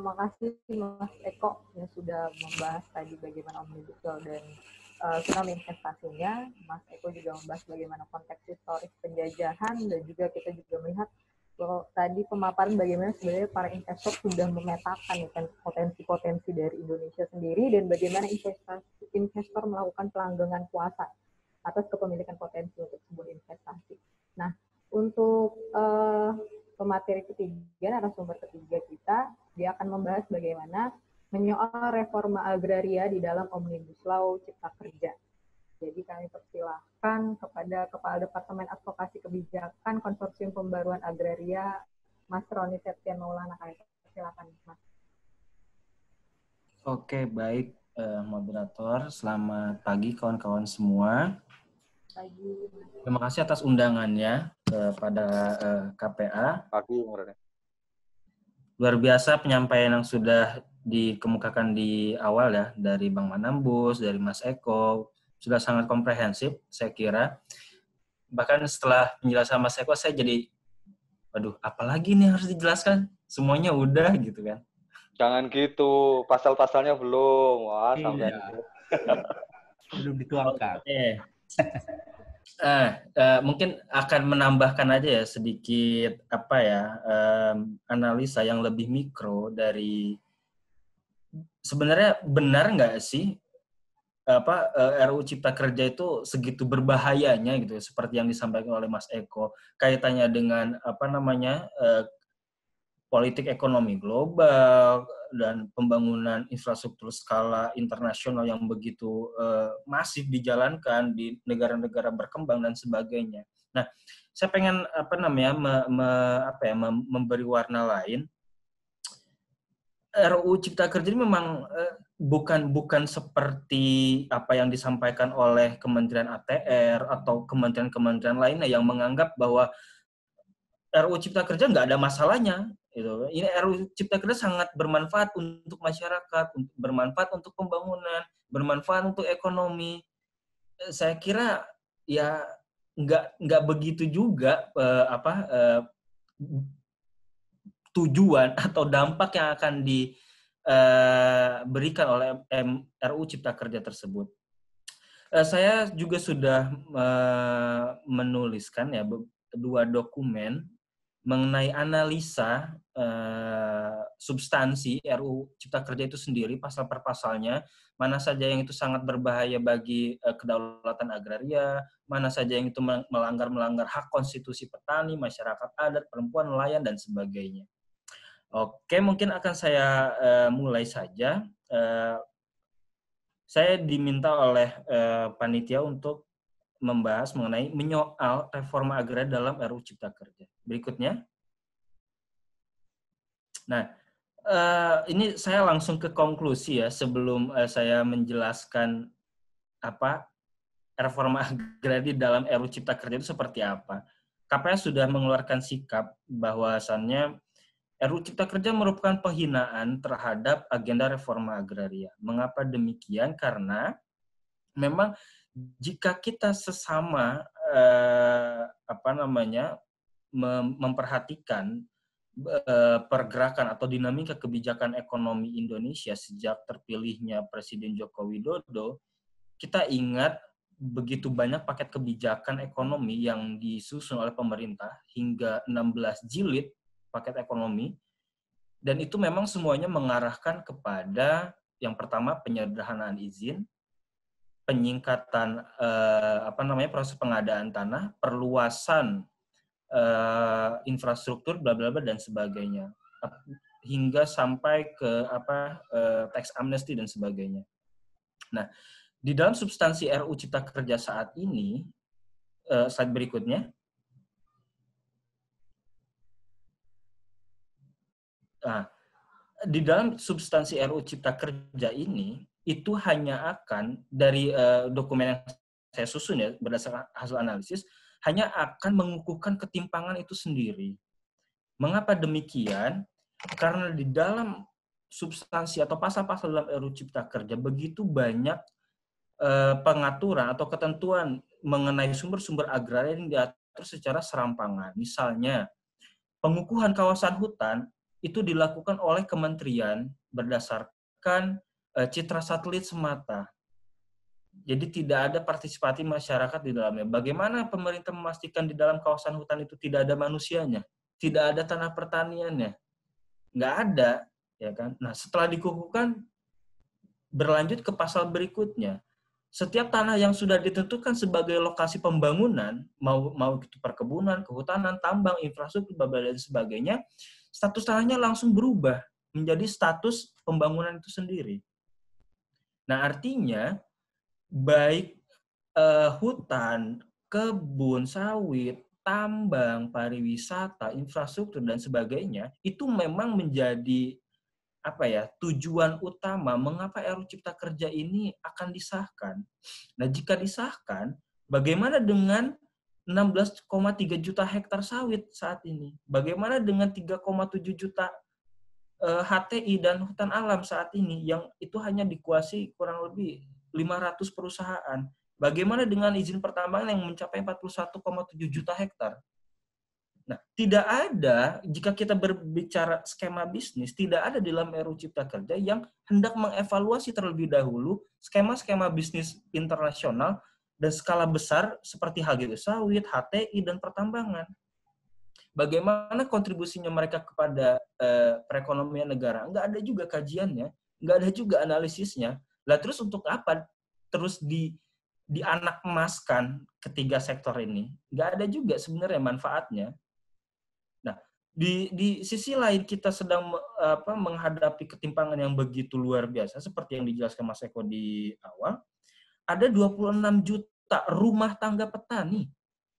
Makasih Mas Eko yang sudah membahas tadi bagaimana Omnibus Law dan tsunami investasinya. Mas Eko juga membahas bagaimana konteks historis penjajahan dan juga kita juga melihat bahwa tadi pemaparan bagaimana sebenarnya para investor sudah memetakan potensi-potensi dari Indonesia sendiri dan bagaimana investor melakukan pelanggengan kuasa atas kepemilikan potensi untuk sebuah investasi. Nah, untuk pemateri ketiga, narasumber ketiga kita, dia akan membahas bagaimana menyoal reforma agraria di dalam Omnibus Law Cipta Kerja. Jadi kami persilahkan kepada Kepala Departemen Advokasi Kebijakan Konsorsium Pembaruan Agraria, Mas Roni Septian Maulana. Kami persilahkan, Mas. Oke, baik, moderator. Selamat pagi kawan-kawan semua. Pagi. Terima kasih atas undangannya kepada KPA. Pagi, Mas. Luar biasa penyampaian yang sudah dikemukakan di awal ya, dari Bang Manambus, dari Mas Eko, sudah sangat komprehensif, saya kira. Bahkan setelah penjelasan Mas Eko, saya jadi, waduh, apalagi nih harus dijelaskan? Semuanya udah gitu kan. Jangan gitu, pasal-pasalnya belum. Wah, sampai belum dituangkan. Mungkin akan menambahkan aja ya sedikit analisa yang lebih mikro dari sebenarnya benar nggak sih RUU Cipta Kerja itu segitu berbahayanya gitu seperti yang disampaikan oleh Mas Eko kaitannya dengan politik ekonomi global dan pembangunan infrastruktur skala internasional yang begitu masif dijalankan di negara-negara berkembang dan sebagainya. Nah, saya pengen memberi warna lain. RUU Cipta Kerja ini memang bukan seperti apa yang disampaikan oleh Kementerian ATR atau kementerian-kementerian lainnya yang menganggap bahwa RUU Cipta Kerja nggak ada masalahnya. Gitu. Ini RUU Cipta Kerja sangat bermanfaat untuk masyarakat, bermanfaat untuk pembangunan, bermanfaat untuk ekonomi. Saya kira ya nggak begitu juga tujuan atau dampak yang akan diberikan oleh RUU Cipta Kerja tersebut. Saya juga sudah menuliskan ya 2 dokumen mengenai analisa substansi RUU Cipta Kerja itu sendiri, pasal per pasalnya, mana saja yang itu sangat berbahaya bagi kedaulatan agraria, mana saja yang itu melanggar hak konstitusi petani, masyarakat adat, perempuan, nelayan, dan sebagainya. Oke, mungkin akan saya mulai saja. Saya diminta oleh panitia untuk membahas mengenai menyoal reforma agraria dalam RUU Cipta Kerja. Berikutnya. Nah, ini saya langsung ke konklusi ya sebelum saya menjelaskan reforma agraria dalam RUU Cipta Kerja itu seperti apa. KPA sudah mengeluarkan sikap bahwasannya RUU Cipta Kerja merupakan penghinaan terhadap agenda reforma agraria. Mengapa demikian? Karena memang jika kita sesama memperhatikan pergerakan atau dinamika kebijakan ekonomi Indonesia sejak terpilihnya Presiden Joko Widodo, kita ingat begitu banyak paket kebijakan ekonomi yang disusun oleh pemerintah hingga 16 jilid paket ekonomi, dan itu memang semuanya mengarahkan kepada yang pertama penyederhanaan izin, penyingkatan proses pengadaan tanah, perluasan infrastruktur, bla bla bla dan sebagainya, hingga sampai ke tax amnesty dan sebagainya. Nah, di dalam substansi RUU Cipta Kerja saat ini, slide berikutnya. Nah, di dalam substansi RUU Cipta Kerja ini, itu hanya akan dari dokumen yang saya susun ya, berdasarkan hasil analisis, hanya akan mengukuhkan ketimpangan itu sendiri. Mengapa demikian? Karena di dalam substansi atau pasal-pasal dalam RUU Cipta Kerja begitu banyak pengaturan atau ketentuan mengenai sumber-sumber agraria yang diatur secara serampangan. Misalnya, pengukuhan kawasan hutan itu dilakukan oleh kementerian berdasarkan citra satelit semata. Jadi tidak ada partisipasi masyarakat di dalamnya. Bagaimana pemerintah memastikan di dalam kawasan hutan itu tidak ada manusianya, tidak ada tanah pertaniannya, nggak ada, ya kan? Nah, setelah dikukuhkan, berlanjut ke pasal berikutnya. Setiap tanah yang sudah ditentukan sebagai lokasi pembangunan, mau itu perkebunan, kehutanan, tambang, infrastruktur, dan sebagainya, status tanahnya langsung berubah menjadi status pembangunan itu sendiri. Nah, artinya baik hutan, kebun, sawit, tambang, pariwisata, infrastruktur dan sebagainya itu memang menjadi tujuan utama mengapa RUU Cipta Kerja ini akan disahkan. Nah, jika disahkan, bagaimana dengan 16,3 juta hektar sawit saat ini? Bagaimana dengan 3,7 juta HTI dan hutan alam saat ini yang itu hanya dikuasai kurang lebih 500 perusahaan? Bagaimana dengan izin pertambangan yang mencapai 41,7 juta hektar? Nah, tidak ada, jika kita berbicara skema bisnis, tidak ada di dalam RUU Cipta Kerja yang hendak mengevaluasi terlebih dahulu skema-skema bisnis internasional dan skala besar seperti HGU sawit, HTI, dan pertambangan. Bagaimana kontribusinya mereka kepada perekonomian negara? Nggak ada juga kajiannya, nggak ada juga analisisnya. Lah terus untuk apa terus dianak emaskan ketiga sektor ini? Nggak ada juga sebenarnya manfaatnya. Nah, di sisi lain kita sedang menghadapi ketimpangan yang begitu luar biasa seperti yang dijelaskan Mas Eko di awal. Ada 26 juta rumah tangga petani,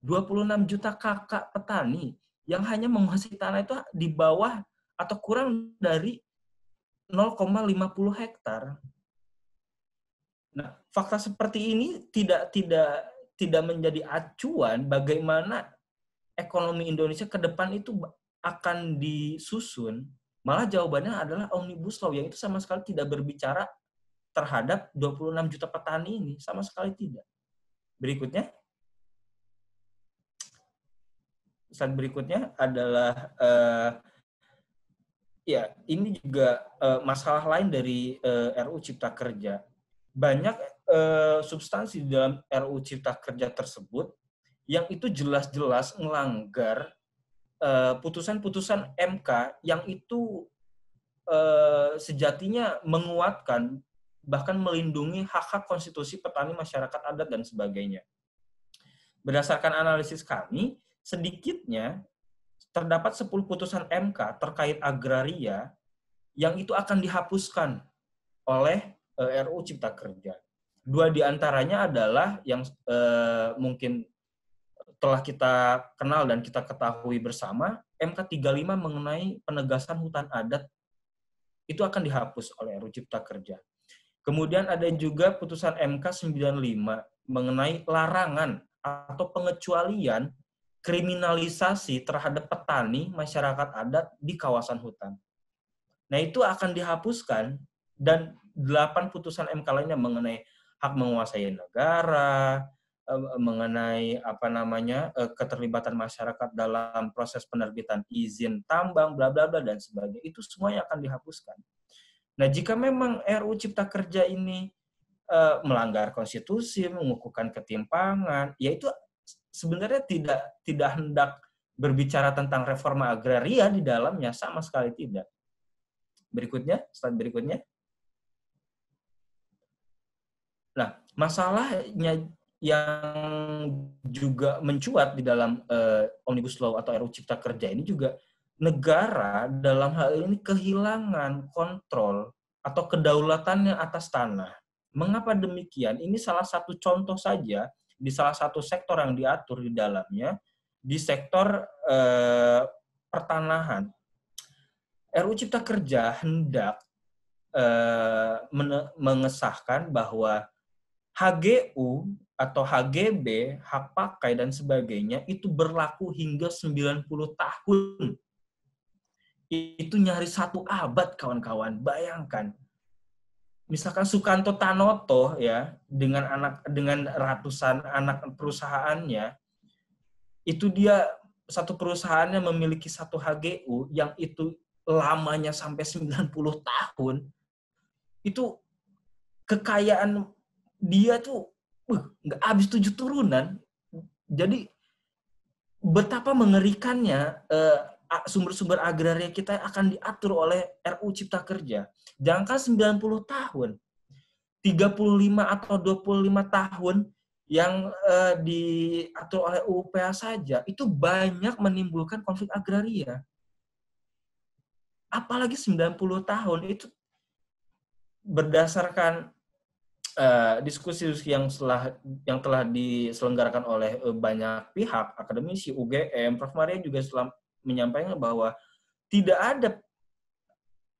26 juta kakak petani yang hanya menguasai tanah itu di bawah atau kurang dari 0,50 hektar. Nah, fakta seperti ini tidak menjadi acuan bagaimana ekonomi Indonesia ke depan itu akan disusun. Malah jawabannya adalah Omnibus Law, yang itu sama sekali tidak berbicara terhadap 26 juta petani ini. Sama sekali tidak. Berikutnya. Slide berikutnya adalah, ini juga masalah lain dari RUU Cipta Kerja. Banyak substansi di dalam RUU Cipta Kerja tersebut yang itu jelas-jelas melanggar putusan-putusan MK yang itu sejatinya menguatkan bahkan melindungi hak-hak konstitusi petani, masyarakat adat, dan sebagainya. Berdasarkan analisis kami, sedikitnya terdapat 10 putusan MK terkait agraria yang itu akan dihapuskan oleh RUU Cipta Kerja. 2 diantaranya adalah yang mungkin telah kita kenal dan kita ketahui bersama, MK 35 mengenai penegasan hutan adat itu akan dihapus oleh RUU Cipta Kerja. Kemudian ada juga putusan MK 95 mengenai larangan atau pengecualian kriminalisasi terhadap petani, masyarakat adat di kawasan hutan. Nah, itu akan dihapuskan, dan 8 putusan MK lainnya mengenai hak menguasai negara, mengenai keterlibatan masyarakat dalam proses penerbitan izin tambang, bla bla bla dan sebagainya, itu semuanya akan dihapuskan. Nah, jika memang RUU Cipta Kerja ini melanggar konstitusi, mengukuhkan ketimpangan, ya itu sebenarnya tidak hendak berbicara tentang reforma agraria di dalamnya, sama sekali tidak. Berikutnya, slide berikutnya. Nah, masalahnya yang juga mencuat di dalam Omnibus Law atau RUU Cipta Kerja ini juga, negara dalam hal ini kehilangan kontrol atau kedaulatannya atas tanah. Mengapa demikian? Ini salah satu contoh saja di salah satu sektor yang diatur di dalamnya, di sektor pertanahan. RUU Cipta Kerja hendak mengesahkan bahwa HGU atau HGB, hak pakai dan sebagainya, itu berlaku hingga 90 tahun. Itu nyaris 1 abad, kawan-kawan. Bayangkan. Misalkan Sukanto Tanoto ya, dengan ratusan anak perusahaannya, itu dia satu perusahaannya memiliki 1 HGU yang itu lamanya sampai 90 tahun, itu kekayaan dia tuh nggak habis 7 turunan. Jadi betapa mengerikannya sumber-sumber agraria kita akan diatur oleh RUU Cipta Kerja. Jangka 90 tahun, 35 atau 25 tahun yang diatur oleh UPH saja, itu banyak menimbulkan konflik agraria. Apalagi 90 tahun, itu berdasarkan diskusi-diskusi yang telah diselenggarakan oleh banyak pihak, akademisi, UGM, Prof. Maria juga menyampaikan bahwa tidak ada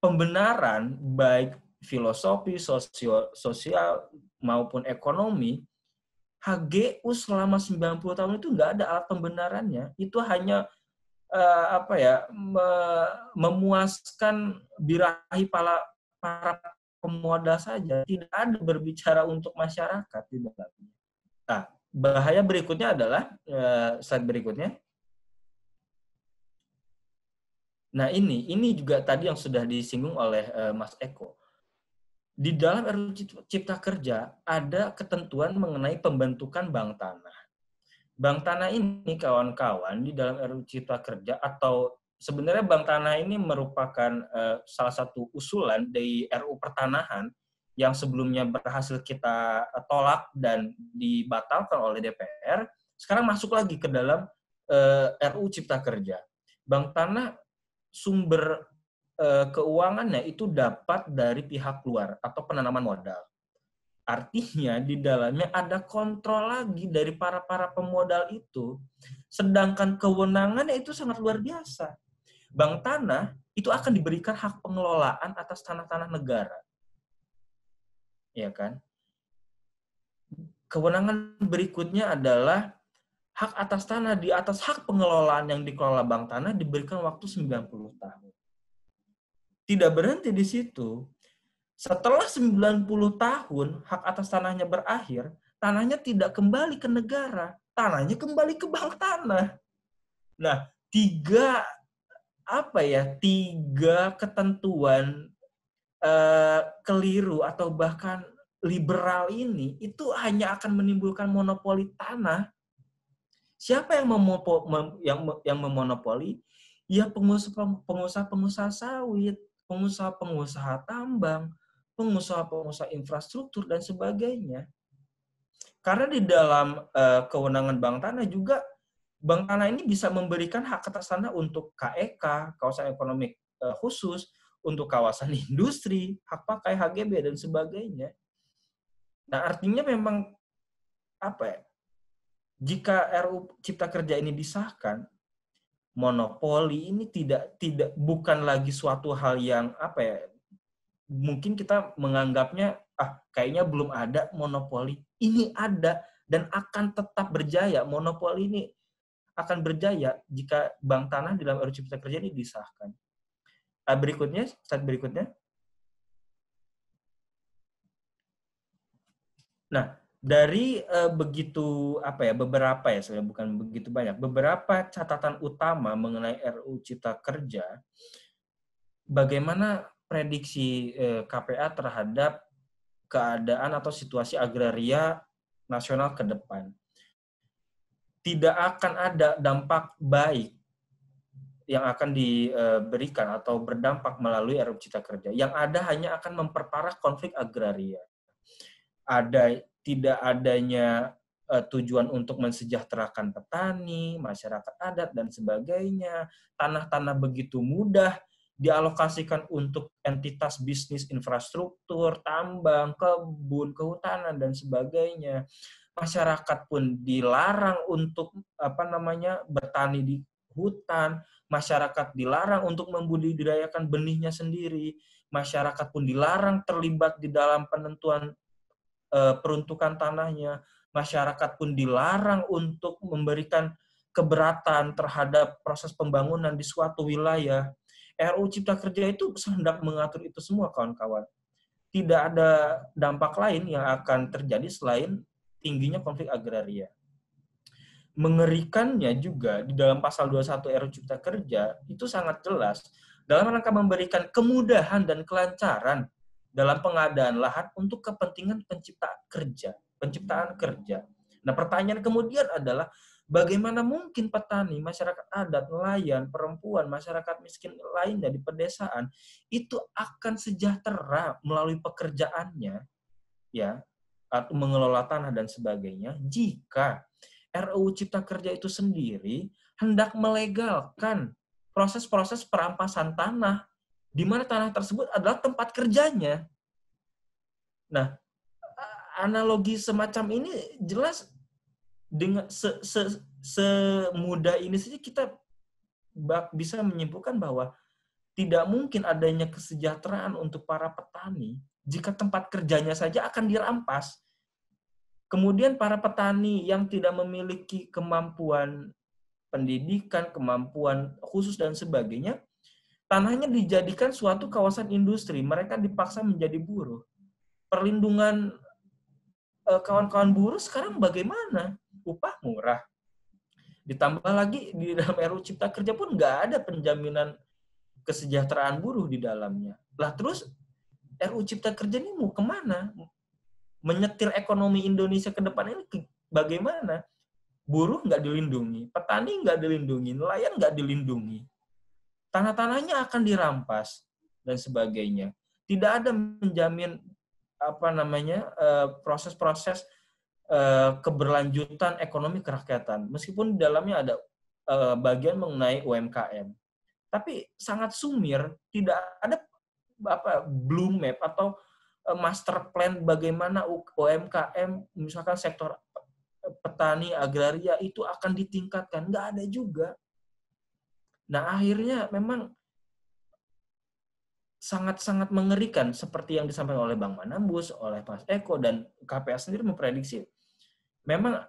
pembenaran baik filosofi, sosial maupun ekonomi. HGU selama 90 tahun itu nggak ada alat pembenarannya. Itu hanya memuaskan birahi para pemodal saja, tidak ada berbicara untuk masyarakat di dalamnya. Nah, bahaya berikutnya adalah slide berikutnya. Nah, ini juga tadi yang sudah disinggung oleh Mas Eko. Di dalam RUU Cipta Kerja ada ketentuan mengenai pembentukan bank tanah. Bank tanah ini, kawan-kawan, di dalam RUU Cipta Kerja, atau sebenarnya bank tanah ini merupakan salah satu usulan dari RUU Pertanahan yang sebelumnya berhasil kita tolak dan dibatalkan oleh DPR, sekarang masuk lagi ke dalam RUU Cipta Kerja. Bank tanah sumber keuangannya itu dapat dari pihak luar atau penanaman modal. Artinya di dalamnya ada kontrol lagi dari para pemodal itu. Sedangkan kewenangannya itu sangat luar biasa. Bank tanah itu akan diberikan hak pengelolaan atas tanah-tanah negara. Ya kan? Kewenangan berikutnya adalah hak atas tanah di atas hak pengelolaan yang dikelola bank tanah diberikan waktu 90 tahun. Tidak berhenti di situ. Setelah 90 tahun hak atas tanahnya berakhir, tanahnya tidak kembali ke negara, tanahnya kembali ke bank tanah. Nah, tiga ketentuan keliru atau bahkan liberal ini itu hanya akan menimbulkan monopoli tanah. Siapa yang memonopoli? Ya pengusaha-pengusaha sawit, pengusaha-pengusaha tambang, pengusaha-pengusaha infrastruktur, dan sebagainya. Karena di dalam kewenangan bank tanah juga, bank tanah ini bisa memberikan hak atas tanah untuk KEK, kawasan ekonomi khusus, untuk kawasan industri, hak pakai, HGB, dan sebagainya. Nah, artinya memang jika RUU Cipta Kerja ini disahkan, monopoli ini bukan lagi suatu hal yang mungkin kita menganggapnya kayaknya belum ada monopoli. Ini ada dan akan tetap berjaya. Monopoli ini akan berjaya jika bank tanah di dalam RUU Cipta Kerja ini disahkan. Berikutnya, slide berikutnya. Nah, dari beberapa sebenarnya bukan begitu banyak, beberapa catatan utama mengenai RUU Cipta Kerja, bagaimana prediksi KPA terhadap keadaan atau situasi agraria nasional ke depan. Tidak akan ada dampak baik yang akan diberikan atau berdampak melalui RUU Cipta Kerja. Yang ada hanya akan memperparah konflik agraria. Tidak adanya tujuan untuk mensejahterakan petani, masyarakat adat, dan sebagainya. Tanah-tanah begitu mudah dialokasikan untuk entitas bisnis infrastruktur, tambang, kebun, kehutanan, dan sebagainya. Masyarakat pun dilarang untuk bertani di hutan, masyarakat dilarang untuk membudidayakan benihnya sendiri, masyarakat pun dilarang terlibat di dalam penentuan peruntukan tanahnya, masyarakat pun dilarang untuk memberikan keberatan terhadap proses pembangunan di suatu wilayah. RUU Cipta Kerja itu hendak mengatur itu semua, kawan-kawan. Tidak ada dampak lain yang akan terjadi selain tingginya konflik agraria. Mengerikannya juga di dalam pasal 21 RUU Cipta Kerja itu sangat jelas dalam rangka memberikan kemudahan dan kelancaran dalam pengadaan lahan untuk kepentingan penciptaan kerja. Nah, pertanyaan kemudian adalah bagaimana mungkin petani, masyarakat adat, nelayan, perempuan, masyarakat miskin lainnya di pedesaan itu akan sejahtera melalui pekerjaannya, ya, atau mengelola tanah dan sebagainya, jika RUU Cipta Kerja itu sendiri hendak melegalkan proses-proses perampasan tanah, di mana tanah tersebut adalah tempat kerjanya. Nah, analogi semacam ini jelas dengan semudah ini saja kita bisa menyimpulkan bahwa tidak mungkin adanya kesejahteraan untuk para petani jika tempat kerjanya saja akan dirampas. Kemudian para petani yang tidak memiliki kemampuan pendidikan, kemampuan khusus dan sebagainya, tanahnya dijadikan suatu kawasan industri. Mereka dipaksa menjadi buruh. Perlindungan kawan-kawan buruh sekarang bagaimana? Upah murah. Ditambah lagi di dalam RUU Cipta Kerja pun nggak ada penjaminan kesejahteraan buruh di dalamnya. Lah terus RUU Cipta Kerja ini mau kemana? Menyetir ekonomi Indonesia ke depan ini bagaimana? Buruh nggak dilindungi, petani nggak dilindungi, nelayan nggak dilindungi. Tanah-tanahnya akan dirampas dan sebagainya. Tidak ada menjamin proses-proses keberlanjutan ekonomi kerakyatan. Meskipun di dalamnya ada bagian mengenai UMKM. Tapi sangat sumir, tidak ada blue map atau master plan bagaimana UMKM, misalkan sektor petani, agraria itu akan ditingkatkan. Nggak ada juga. Nah, akhirnya memang sangat-sangat mengerikan seperti yang disampaikan oleh Bang Manambus, oleh Mas Eko, dan KPA sendiri memprediksi memang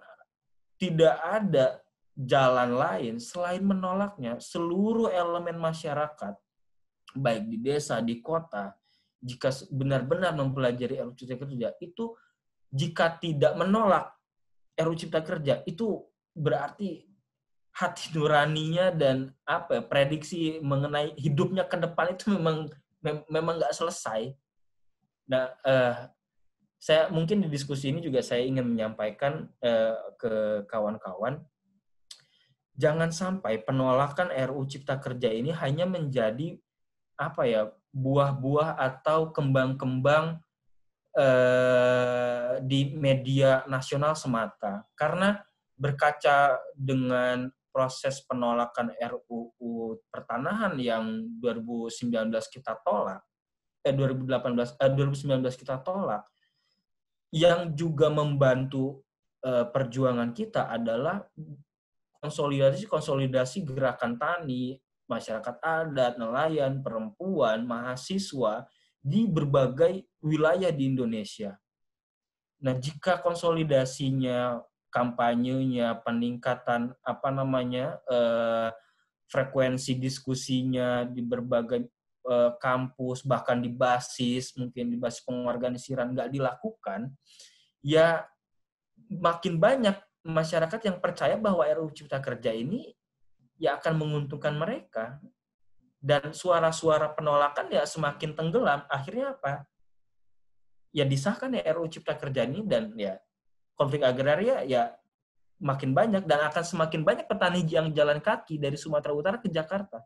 tidak ada jalan lain selain menolaknya seluruh elemen masyarakat, baik di desa, di kota, jika benar-benar mempelajari RUU Cipta Kerja, itu jika tidak menolak RUU Cipta Kerja, itu berarti hati nuraninya dan prediksi mengenai hidupnya ke depan itu memang nggak selesai. Nah, saya mungkin di diskusi ini juga saya ingin menyampaikan ke kawan-kawan, jangan sampai penolakan RUU Cipta Kerja ini hanya menjadi buah-buah atau kembang-kembang di media nasional semata. Karena berkaca dengan proses penolakan RUU Pertanahan yang 2019 kita tolak, 2019 kita tolak, yang juga membantu perjuangan kita adalah konsolidasi gerakan tani, masyarakat adat, nelayan, perempuan, mahasiswa di berbagai wilayah di Indonesia. Nah, jika konsolidasinya, kampanyenya, peningkatan frekuensi diskusinya di berbagai kampus, bahkan di basis, mungkin di basis pengorganisiran nggak dilakukan, ya makin banyak masyarakat yang percaya bahwa RUU Cipta Kerja ini ya akan menguntungkan mereka. Dan suara-suara penolakan ya semakin tenggelam. Akhirnya apa? Ya disahkan ya RUU Cipta Kerja ini, dan ya konflik agraria ya makin banyak, dan akan semakin banyak petani yang jalan kaki dari Sumatera Utara ke Jakarta.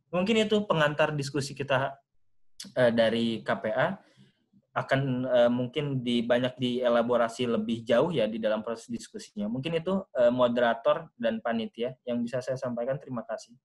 Mungkin itu pengantar diskusi kita dari KPA. Akan mungkin banyak dielaborasi lebih jauh ya di dalam proses diskusinya. Mungkin itu moderator dan panitia yang bisa saya sampaikan. Terima kasih.